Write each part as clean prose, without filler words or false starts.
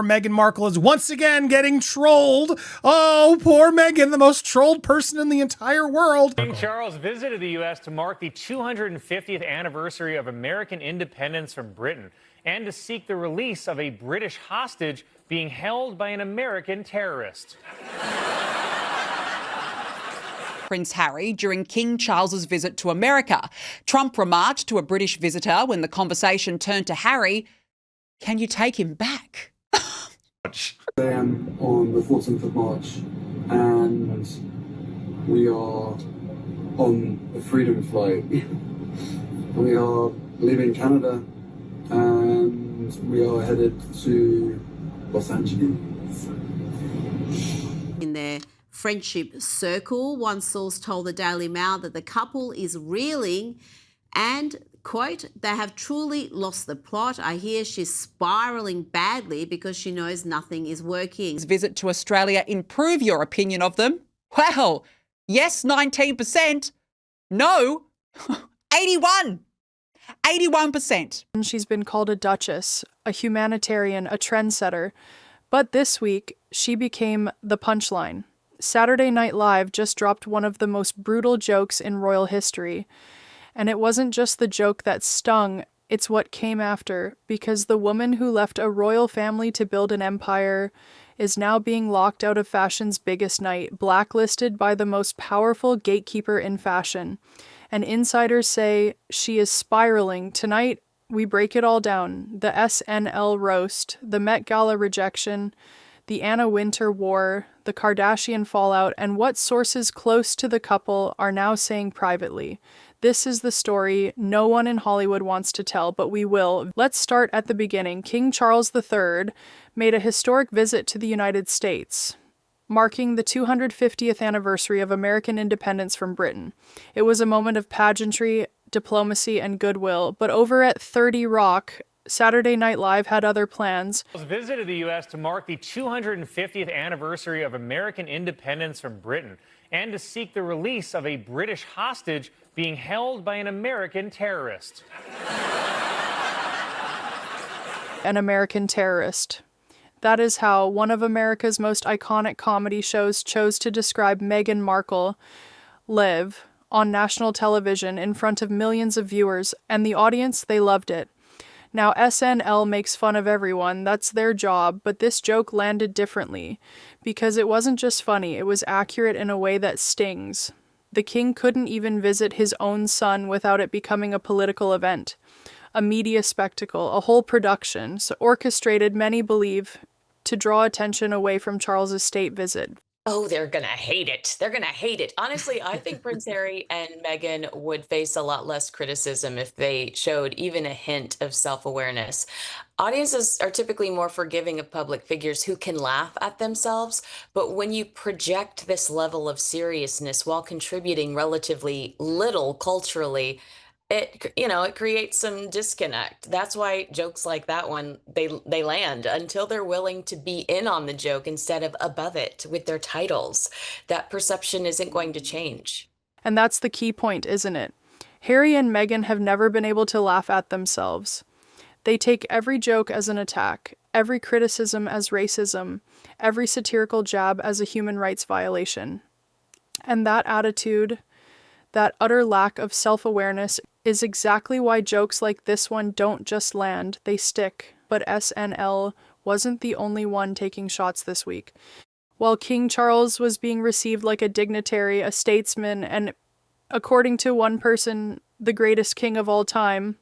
Meghan Markle is once again getting trolled. Oh, poor Meghan, the most trolled person in the entire world. King Charles visited the U.S. to mark the 250th anniversary of American independence from Britain and to seek the release of a British hostage being held by an American terrorist. Prince Harry during King Charles's visit to America. Trump remarked to a British visitor when the conversation turned to Harry, "Can you take him back?" I am on the 14th of March and we are on a freedom flight. We are leaving Canada and we are headed to Los Angeles. In their friendship circle, one source told the Daily Mail that the couple is reeling and, quote, "they have truly lost the plot. I hear she's spiralling badly because she knows nothing is working." Visit to Australia improve your opinion of them? Well, yes, 19%. No, 81. 81%. She's been called a duchess, a humanitarian, a trendsetter. But this week, she became the punchline. Saturday Night Live just dropped one of the most brutal jokes in royal history. And it wasn't just the joke that stung, it's what came after, because the woman who left a royal family to build an empire is now being locked out of fashion's biggest night, blacklisted by the most powerful gatekeeper in fashion. And insiders say she is spiraling. Tonight, we break it all down. The SNL roast, the Met Gala rejection, the Anna Wintour war, the Kardashian fallout, and what sources close to the couple are now saying privately. This is the story no one in Hollywood wants to tell, but we will. Let's start at the beginning. King Charles III made a historic visit to the United States, marking the 250th anniversary of American independence from Britain. It was a moment of pageantry, diplomacy, and goodwill, but over at 30 Rock, Saturday Night Live had other plans. Visited the U.S. to mark the 250th anniversary of American independence from Britain and to seek the release of a British hostage being held by an American terrorist. An American terrorist. That is how one of America's most iconic comedy shows chose to describe Meghan Markle live on national television in front of millions of viewers, and the audience, they loved it. Now, SNL makes fun of everyone, that's their job, but this joke landed differently, because it wasn't just funny, it was accurate in a way that stings. The king couldn't even visit his own son without it becoming a political event, a media spectacle, a whole production, so orchestrated, many believe, to draw attention away from Charles's state visit. Oh, they're going to hate it. They're going to hate it. Honestly, I think Prince Harry and Meghan would face a lot less criticism if they showed even a hint of self-awareness. Audiences are typically more forgiving of public figures who can laugh at themselves, but when you project this level of seriousness while contributing relatively little culturally, it creates some disconnect. That's why jokes like that one, they land until they're willing to be in on the joke instead of above it with their titles. That perception isn't going to change. And that's the key point, isn't it? Harry and Meghan have never been able to laugh at themselves. They take every joke as an attack, every criticism as racism, every satirical jab as a human rights violation. And that attitude, that utter lack of self-awareness, is exactly why jokes like this one don't just land, they stick. But SNL wasn't the only one taking shots this week. While King Charles was being received like a dignitary, a statesman, and, according to one person, the greatest king of all time.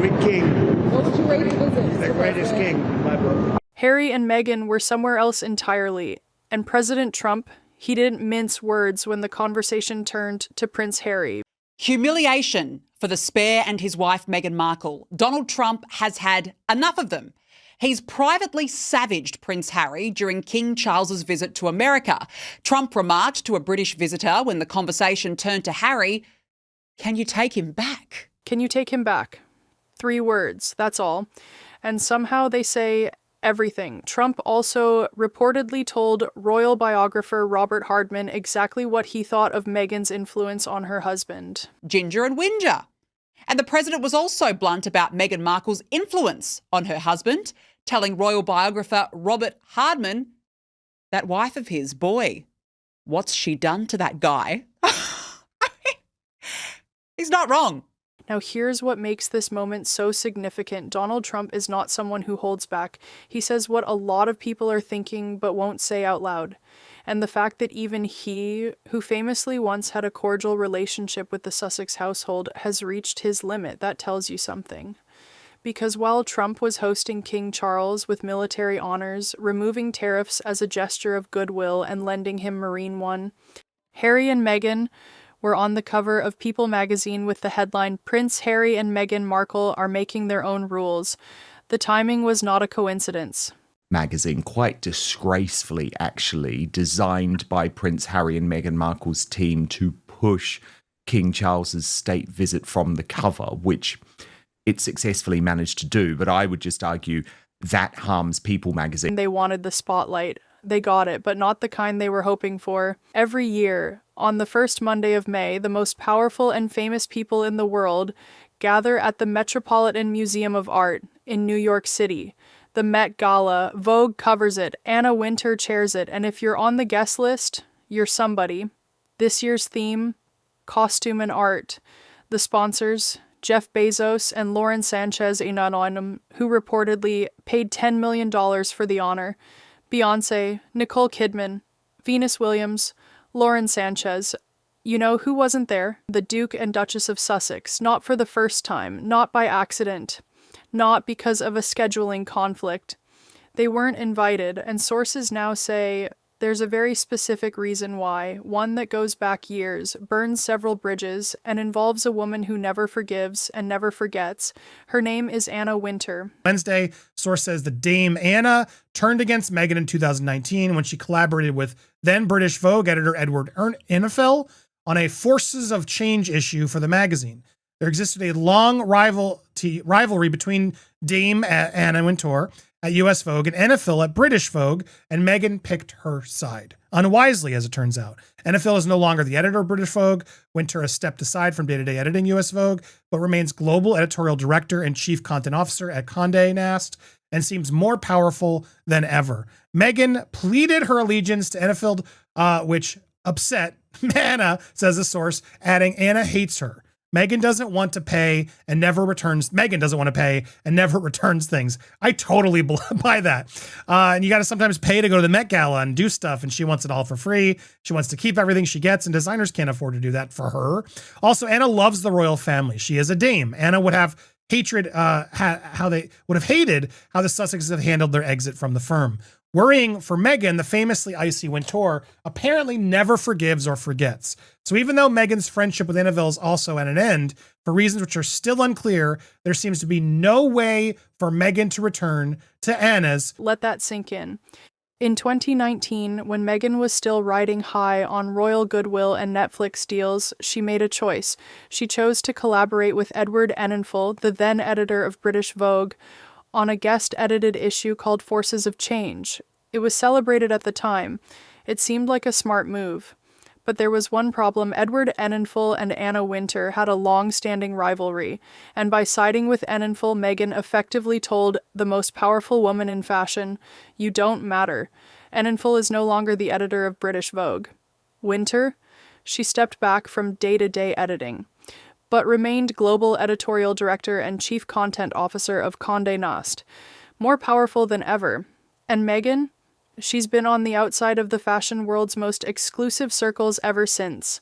Great king. What would you rate his the greatest king in my book. Harry and Meghan were somewhere else entirely, and President Trump, he didn't mince words when the conversation turned to Prince Harry. Humiliation for the spare and his wife Meghan Markle. Donald Trump has had enough of them. He's privately savaged Prince Harry during King Charles's visit to America. Trump remarked to a British visitor when the conversation turned to Harry, "Can you take him back?" Can you take him back? 3 words, that's all. And somehow they say everything. Trump also reportedly told royal biographer Robert Hardman exactly what he thought of Meghan's influence on her husband. Ginger and Whinger. And the president was also blunt about Meghan Markle's influence on her husband, telling royal biographer Robert Hardman, that wife of his, boy, what's she done to that guy? He's not wrong. Now, here's what makes this moment so significant. Donald Trump is not someone who holds back. He says what a lot of people are thinking but won't say out loud. And the fact that even he, who famously once had a cordial relationship with the Sussex household, has reached his limit, that tells you something. Because while Trump was hosting King Charles with military honors, removing tariffs as a gesture of goodwill and lending him Marine One, Harry and Meghan were on the cover of People magazine with the headline, "Prince Harry and Meghan Markle are making their own rules." The timing was not a coincidence. Magazine, quite disgracefully actually, designed by Prince Harry and Meghan Markle's team to push King Charles's state visit from the cover, which it successfully managed to do. But I would just argue that harms People magazine. They wanted the spotlight. They got it, but not the kind they were hoping for. Every year, on the first Monday of May, the most powerful and famous people in the world gather at the Metropolitan Museum of Art in New York City. The Met Gala, Vogue covers it, Anna Wintour chairs it, and if you're on the guest list, you're somebody. This year's theme, costume and art. The sponsors, Jeff Bezos and Lauren Sanchez Anonim, who reportedly paid $10 million for the honor. Beyonce, Nicole Kidman, Venus Williams, Lauren Sanchez. You know who wasn't there? The Duke and Duchess of Sussex, not for the first time, not by accident, not because of a scheduling conflict. They weren't invited, and sources now say there's a very specific reason why, one that goes back years, burns several bridges, and involves a woman who never forgives and never forgets. Her name is Anna Wintour. Wednesday, source says the Dame Anna turned against Meghan in 2019 when she collaborated with then British Vogue editor Edward Enninful on a Forces of Change issue for the magazine. There existed a long rivalry between Dame Anna Wintour at US Vogue and Enninful at British Vogue, and Meghan picked her side. Unwisely, as it turns out. Enninful is no longer the editor of British Vogue. Wintour has stepped aside from day-to-day editing US Vogue, but remains global editorial director and chief content officer at Condé Nast, and seems more powerful than ever. Meghan pleaded her allegiance to Enninful, which upset Anna, says the source, adding, Anna hates her. Meghan doesn't want to pay and never returns. Meghan doesn't want to pay and never returns things. I totally buy that. And you got to sometimes pay to go to the Met Gala and do stuff. And she wants it all for free. She wants to keep everything she gets, and designers can't afford to do that for her. Also, Anna loves the royal family. She is a dame. Anna would have hatred, how they would have hated how the Sussexes have handled their exit from the firm. Worrying for Meghan, the famously icy Wintour apparently never forgives or forgets. So even though Meghan's friendship with Enninful is also at an end, for reasons which are still unclear, there seems to be no way for Meghan to return to Anna's. Let that sink in. In 2019, when Meghan was still riding high on royal goodwill and Netflix deals, she made a choice. She chose to collaborate with Edward Enninful, the then editor of British Vogue, on a guest-edited issue called Forces of Change. It was celebrated at the time. It seemed like a smart move. But there was one problem. Edward Enninful and Anna Wintour had a long-standing rivalry, and by siding with Enninful, Meghan effectively told the most powerful woman in fashion, "You don't matter." Enninful is no longer the editor of British Vogue. Wintour? She stepped back from day-to-day editing, but remained global editorial director and chief content officer of Condé Nast, more powerful than ever. And Meghan? She's been on the outside of the fashion world's most exclusive circles ever since.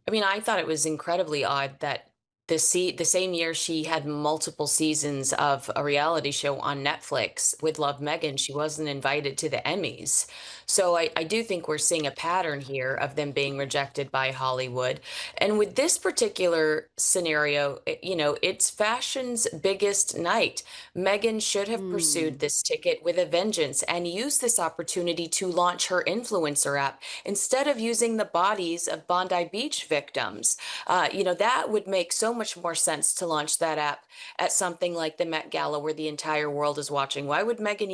I mean, I thought it was incredibly odd that the same year she had multiple seasons of a reality show on Netflix with Love Meghan, she wasn't invited to the Emmys. So I do think we're seeing a pattern here of them being rejected by Hollywood. And with this particular scenario, it's fashion's biggest night. Meghan should have pursued this ticket with a vengeance and used this opportunity to launch her influencer app instead of using the bodies of Bondi Beach victims. That would make so much more sense to launch that app at something like the Met Gala where the entire world is watching. Why would Meghan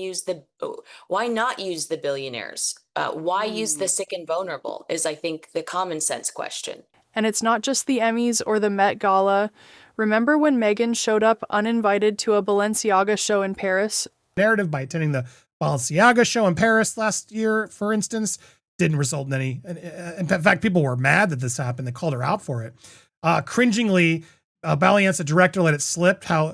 why not use the billionaires? Why use the sick and vulnerable is, I think, the common sense question. And it's not just the Emmys or the Met Gala. Remember when Meghan showed up uninvited to a Balenciaga show in Paris? Narrative by attending the Balenciaga show in Paris last year, for instance, didn't result in any. In fact, people were mad that this happened. They called her out for it. Cringingly, Balenciaga director let it slip how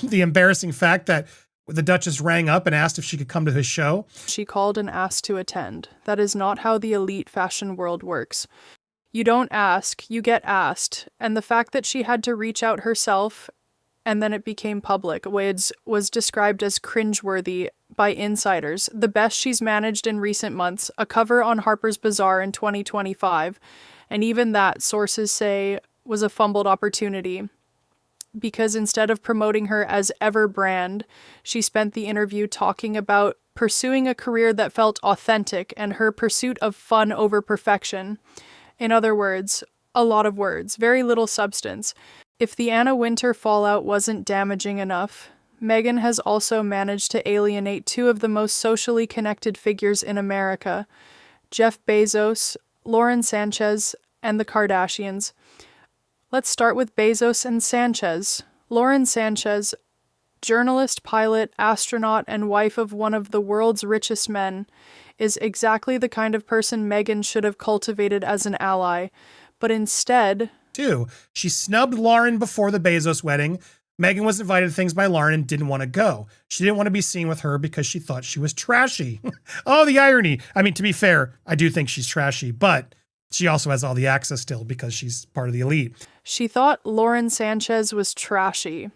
the embarrassing fact that the Duchess rang up and asked if she could come to his show. She called and asked to attend. That is not how the elite fashion world works. You don't ask, you get asked. And the fact that she had to reach out herself and then it became public was described as cringeworthy by insiders. The best she's managed in recent months, a cover on Harper's Bazaar in 2025. And even that, sources say, was a fumbled opportunity. Because instead of promoting her as ever brand, she spent the interview talking about pursuing a career that felt authentic and her pursuit of fun over perfection. In other words, a lot of words, very little substance. If the Anna Wintour fallout wasn't damaging enough, Meghan has also managed to alienate two of the most socially connected figures in America, Jeff Bezos, Lauren Sanchez, and the Kardashians. Let's start with Bezos and Sanchez. Lauren Sanchez, journalist, pilot, astronaut, and wife of one of the world's richest men, is exactly the kind of person Meghan should have cultivated as an ally. But instead... Too, she snubbed Lauren before the Bezos wedding. Meghan was invited to things by Lauren and didn't want to go. She didn't want to be seen with her because she thought she was trashy. Oh, the irony. I mean, to be fair, I do think she's trashy, but she also has all the access still because she's part of the elite. She thought Lauren Sanchez was trashy.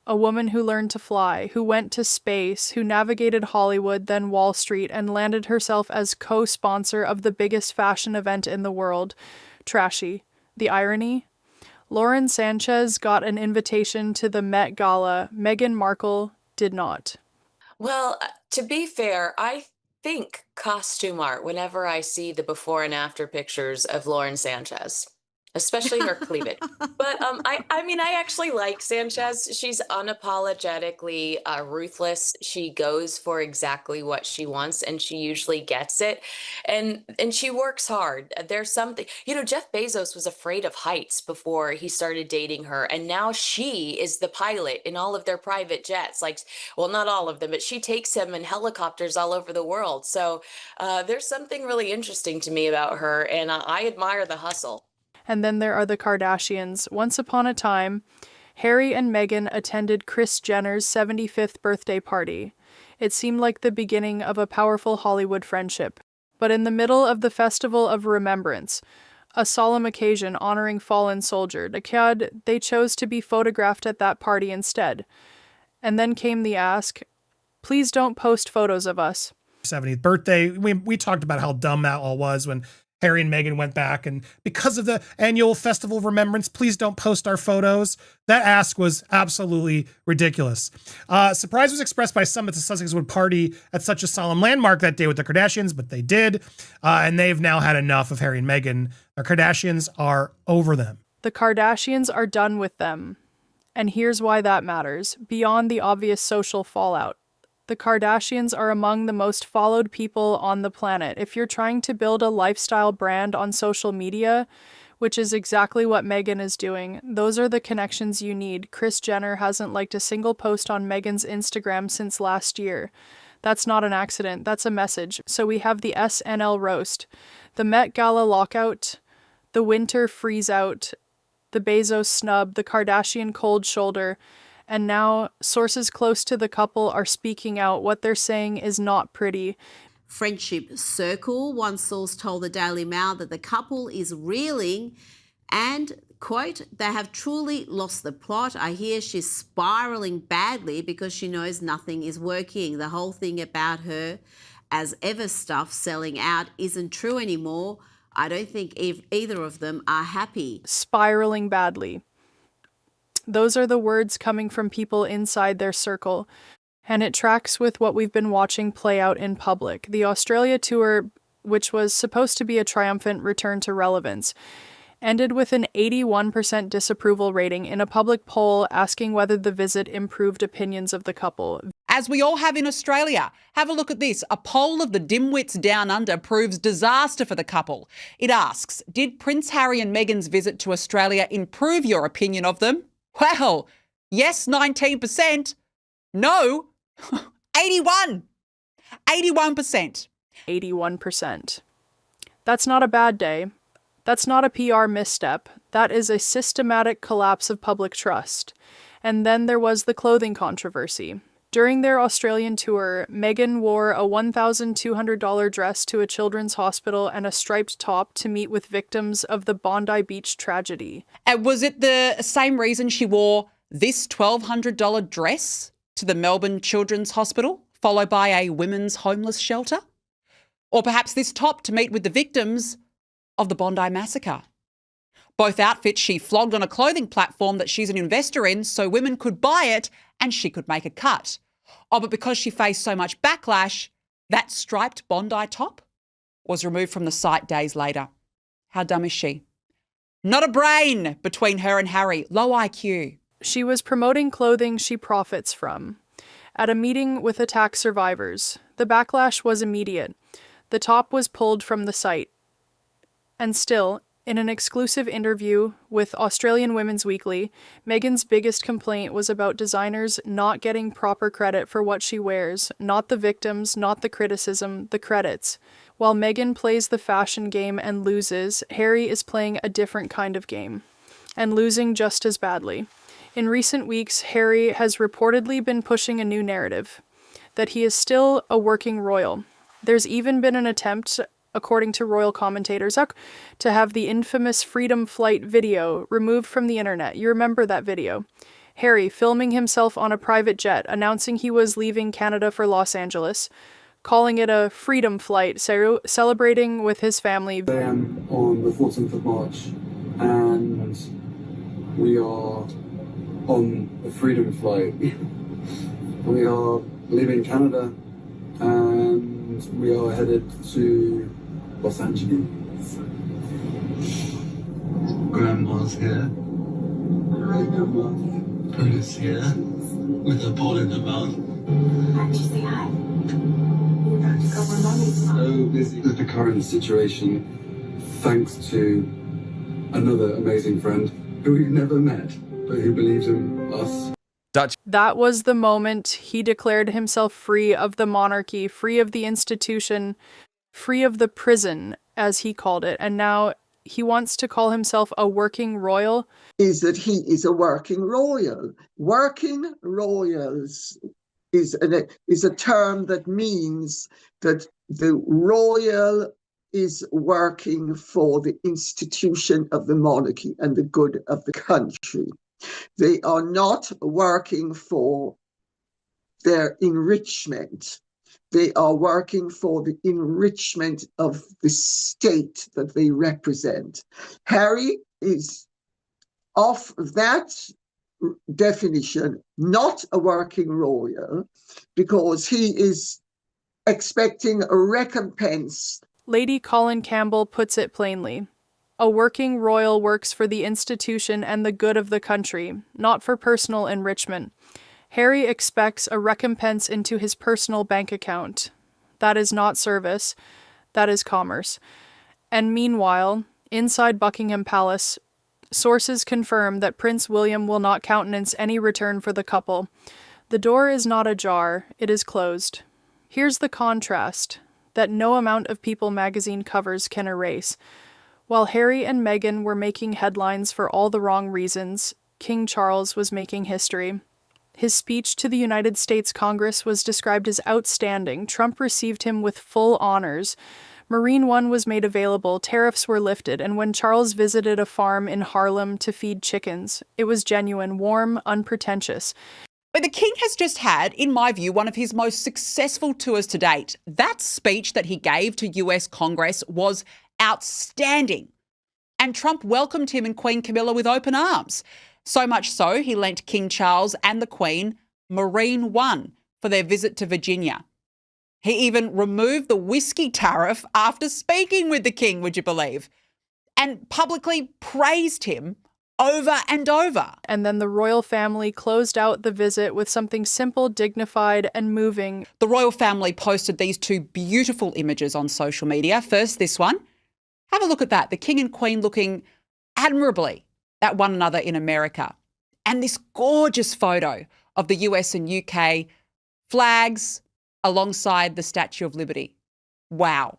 A woman who learned to fly, who went to space, who navigated Hollywood, then Wall Street, and landed herself as co-sponsor of the biggest fashion event in the world. Trashy. The irony? Lauren Sanchez got an invitation to the Met Gala. Meghan Markle did not. Well, to be fair, I think costume art whenever I see the before and after pictures of Lauren Sanchez, especially her cleavage. But I mean, I actually like Sanchez. She's unapologetically ruthless. She goes for exactly what she wants, and she usually gets it. And she works hard. There's something, Jeff Bezos was afraid of heights before he started dating her, and now she is the pilot in all of their private jets. Like, well, not all of them, but she takes him in helicopters all over the world. So there's something really interesting to me about her, and I admire the hustle. And then there are the Kardashians. Once upon a time, Harry and Meghan attended Kris Jenner's 75th birthday party. It seemed like the beginning of a powerful Hollywood friendship. But in the middle of the Festival of Remembrance, a solemn occasion honoring fallen soldier, they chose to be photographed at that party instead. And then came the ask, please don't post photos of us. 70th birthday. We talked about how dumb that all was when Harry and Meghan went back, and because of the annual Festival of Remembrance, please don't post our photos. That ask was absolutely ridiculous. Surprise was expressed by some that the Sussexes would party at such a solemn landmark that day with the Kardashians, but they did, and they've now had enough of Harry and Meghan. The Kardashians are over them. The Kardashians are done with them. And here's why that matters, beyond the obvious social fallout. The Kardashians are among the most followed people on the planet. If you're trying to build a lifestyle brand on social media, which is exactly what Meghan is doing, those are the connections you need. Kris Jenner hasn't liked a single post on Meghan's Instagram since last year. That's not an accident, that's a message. So we have the SNL roast, the Met Gala lockout, the Winter freeze out, the Bezos snub, the Kardashian cold shoulder, and now sources close to the couple are speaking out. What they're saying is not pretty. Friendship circle. One source told the Daily Mail that the couple is reeling and, quote, they have truly lost the plot. I hear she's spiraling badly because she knows nothing is working. The whole thing about her as ever stuff selling out isn't true anymore. I don't think either of them are happy. Spiraling badly. Those are the words coming from people inside their circle, and it tracks with what we've been watching play out in public. The Australia tour, which was supposed to be a triumphant return to relevance, ended with an 81% disapproval rating in a public poll asking whether the visit improved opinions of the couple. As we all have in Australia. Have a look at this. A poll of the dimwits down under proves disaster for the couple. It asks, did Prince Harry and Meghan's visit to Australia improve your opinion of them? Well, yes, 19%. No, 81. 81%. 81%. That's not a bad day. That's not a PR misstep. That is a systematic collapse of public trust. And then there was the clothing controversy. During their Australian tour, Meghan wore a $1,200 dress to a children's hospital and a striped top to meet with victims of the Bondi Beach tragedy. And was it the same reason she wore this $1,200 dress to the Melbourne Children's Hospital, followed by a women's homeless shelter? Or perhaps this top to meet with the victims of the Bondi massacre? Both outfits she flogged on a clothing platform that she's an investor in so women could buy it and she could make a cut. Oh, but because she faced so much backlash, that striped Bondi top was removed from the site days later. How dumb is she? Not a brain between her and Harry. Low IQ. She was promoting clothing she profits from. At a meeting with attack survivors, the backlash was immediate. The top was pulled from the site. And still, in an exclusive interview with Australian Women's Weekly, Meghan's biggest complaint was about designers not getting proper credit for what she wears, not the victims, not the criticism, the credits. While Meghan plays the fashion game and loses, Harry is playing a different kind of game, and losing just as badly. In recent weeks, Harry has reportedly been pushing a new narrative, that he is still a working royal. There's even been an attempt, according to royal commentators, to have the infamous Freedom Flight video removed from the internet. You remember that video? Harry filming himself on a private jet, announcing he was leaving Canada for Los Angeles, calling it a freedom flight, celebrating with his family. I am on the 14th of March, and we are on a freedom flight. We are leaving Canada, and we are headed to Los Angeles. Grandma's here. Grandma. Bruce here, with a ball in her mouth. Can't you say hi? You're about to go where Mommy's from. So busy with the current situation, thanks to another amazing friend who we've never met, but who believes in us. That was the moment he declared himself free of the monarchy, free of the institution, free of the prison, as he called it. And now he wants to call himself a working royal. Is that he is a working royal. Working royals is a term that means that the royal is working for the institution of the monarchy and the good of the country. They are not working for their enrichment. They are working for the enrichment of the state that they represent. Harry is, of that definition, not a working royal because he is expecting a recompense. Lady Colin Campbell puts it plainly. A working royal works for the institution and the good of the country, not for personal enrichment. Harry expects a recompense into his personal bank account. That is not service, that is commerce. And meanwhile, inside Buckingham Palace, sources confirm that Prince William will not countenance any return for the couple. The door is not ajar, it is closed. Here's the contrast that no amount of People magazine covers can erase. While Harry and Meghan were making headlines for all the wrong reasons, King Charles was making history. His speech to the United States Congress was described as outstanding. Trump received him with full honors. Marine One was made available, tariffs were lifted, and when Charles visited a farm in Harlem to feed chickens, it was genuine, warm, unpretentious. But the king has just had, in my view, one of his most successful tours to date. That speech that he gave to US Congress was outstanding. And Trump welcomed him and Queen Camilla with open arms. So much so, he lent King Charles and the Queen Marine One for their visit to Virginia. He even removed the whiskey tariff after speaking with the king, would you believe? And publicly praised him over and over. And then the royal family closed out the visit with something simple, dignified, and moving. The royal family posted these two beautiful images on social media. First, this one. Have a look at that. The king and queen looking admirably at one another in America. and this gorgeous photo of the US and UK flags alongside the Statue of Liberty. Wow.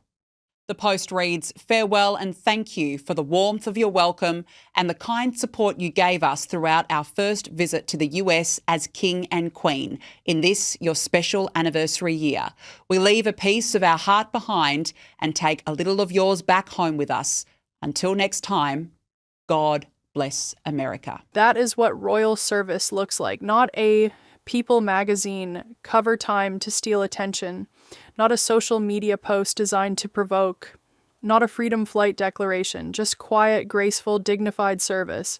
The post reads, "Farewell and thank you for the warmth of your welcome and the kind support you gave us throughout our first visit to the US as King and Queen in this, your special anniversary year. We leave a piece of our heart behind and take a little of yours back home with us. Until next time, God bless America." That is what royal service looks like. Not a People magazine cover time to steal attention. Not a social media post designed to provoke. Not a freedom flight declaration. Just quiet, graceful, dignified service.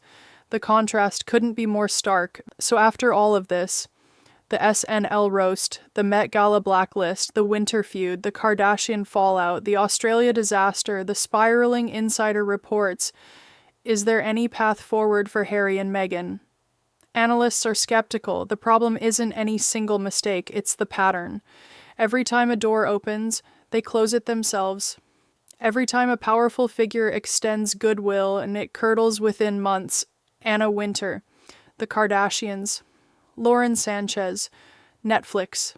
The contrast couldn't be more stark. So after all of this, the SNL roast, the Met Gala blacklist, the winter feud, the Kardashian fallout, the Australia disaster, the spiraling insider reports, is there any path forward for Harry and Meghan? Analysts are skeptical. The problem isn't any single mistake, it's the pattern. Every time a door opens, they close it themselves. Every time a powerful figure extends goodwill and it curdles within months, Anna Wintour, the Kardashians, Lauren Sanchez, Netflix,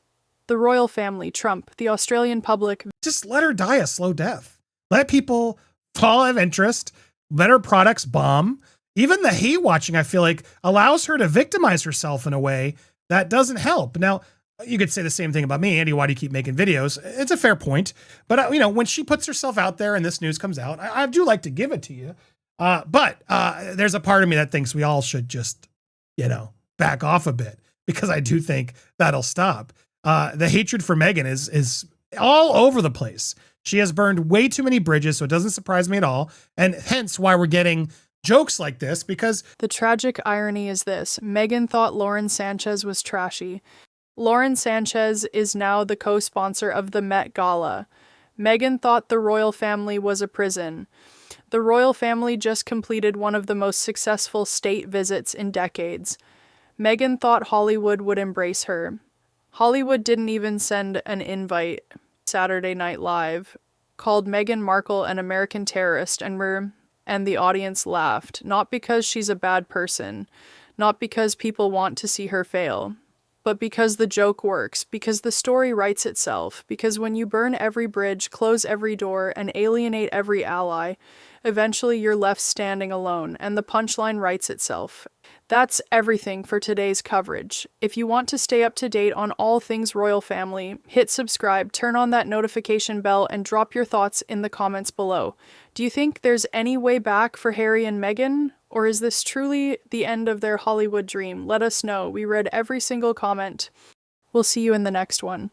the royal family, Trump, the Australian public. Just let her die a slow death. Let people fall out of interest. Let her products bomb. Even the hate watching, I feel like, allows her to victimize herself in a way that doesn't help. Now, you could say the same thing about me. Andy, why do you keep making videos? It's a fair point. But, when she puts herself out there and this news comes out, I do like to give it to you. But there's a part of me that thinks we all should just, back off a bit, because I do think that'll stop. The hatred for Meghan is all over the place. She has burned way too many bridges, so it doesn't surprise me at all. And hence why we're getting jokes like this, because the tragic irony is this: Meghan thought Lauren Sanchez was trashy. Lauren Sanchez is now the co-sponsor of the Met Gala. Meghan thought the royal family was a prison. The royal family just completed one of the most successful state visits in decades. Meghan thought Hollywood would embrace her. Hollywood didn't even send an invite. Saturday Night Live called Meghan Markle an American terrorist, and the audience laughed, not because she's a bad person, not because people want to see her fail, but because the joke works, because the story writes itself, because when you burn every bridge, close every door, and alienate every ally, eventually you're left standing alone, and the punchline writes itself. That's everything for today's coverage. If you want to stay up to date on all things royal family, hit subscribe, turn on that notification bell, and drop your thoughts in the comments below. Do you think there's any way back for Harry and Meghan? Or is this truly the end of their Hollywood dream? Let us know. We read every single comment. We'll see you in the next one.